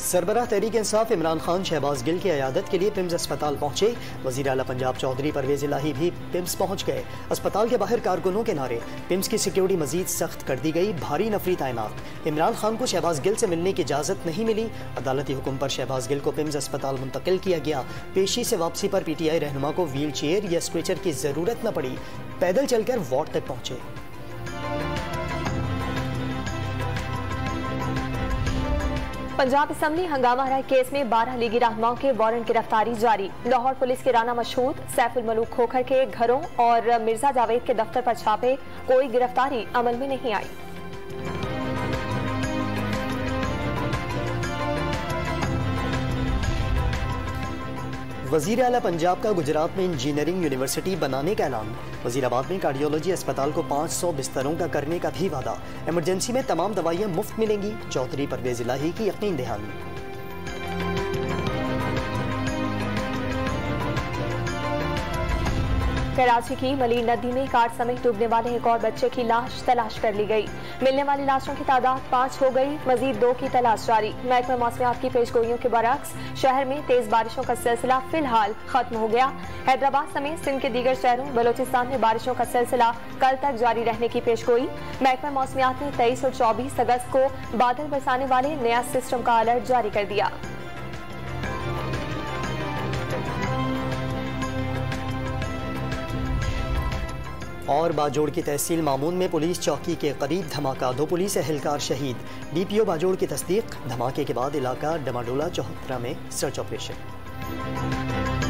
सरबराह तहरीक इंसाफ इमरान खान शहबाज गिल की अयादत के लिए पिम्स अस्पताल पहुंचे। वज़ीर आला पंजाब चौधरी परवेज इलाही भी पिम्स पहुंच गए। अस्पताल के बाहर कारकुनों के नारे। पिम्स की सिक्योरिटी मजीद सख्त कर दी गई, भारी नफरी तैनात। इमरान खान को शहबाज गिल से मिलने की इजाजत नहीं मिली। अदालती हुक्म पर शहबाज गिल को पिम्स अस्पताल मुंतकिल किया गया। पेशी से वापसी पर PTI रहनुमा को व्हील चेयर या स्ट्रेचर की जरूरत न पड़ी, पैदल चलकर वार्ड तक पहुंचे। पंजाब असम्बली हंगामा हराई केस में 12 लीगी रहनुमाओं के वारंट गिरफ्तारी जारी। लाहौर पुलिस के राना मशहूद, सैफुल मलूक खोखर के घरों और मिर्जा जावेद के दफ्तर पर छापे, कोई गिरफ्तारी अमल में नहीं आई। वज़ीर आला पंजाब का गुजरात में इंजीनियरिंग यूनिवर्सिटी बनाने का ऐलान। वज़ीराबाद में कार्डियोलॉजी अस्पताल को 500 बिस्तरों का करने का भी वादा। इमरजेंसी में तमाम दवाइयां मुफ्त मिलेंगी। चौधरी परवेज इलाही की यकीन दहानी। कराची की मलीन नदी में कार समेत डूबने वाले एक और बच्चे की लाश तलाश कर ली गई। मिलने वाली लाशों की तादाद 5 हो गई, मजीद 2 की तलाश जारी। महकमा मौसमियात की पेशगोइयों के बरक्स शहर में तेज बारिशों का सिलसिला फिलहाल खत्म हो गया। हैदराबाद समेत सिंध के दीगर शहरों बलोचिस्तान में बारिशों का सिलसिला कल तक जारी रहने की पेशगोई। महकमा मौसमियात ने 23 और 24 अगस्त को बादल बरसाने वाले नया सिस्टम का अलर्ट जारी कर दिया। और बाजोड़ की तहसील मामून में पुलिस चौकी के करीब धमाका, 2 पुलिस एहलकार शहीद। DPO बाजोड़ की तस्दीक। धमाके के बाद इलाका डमाडोला चौहत्तरा में सर्च ऑपरेशन।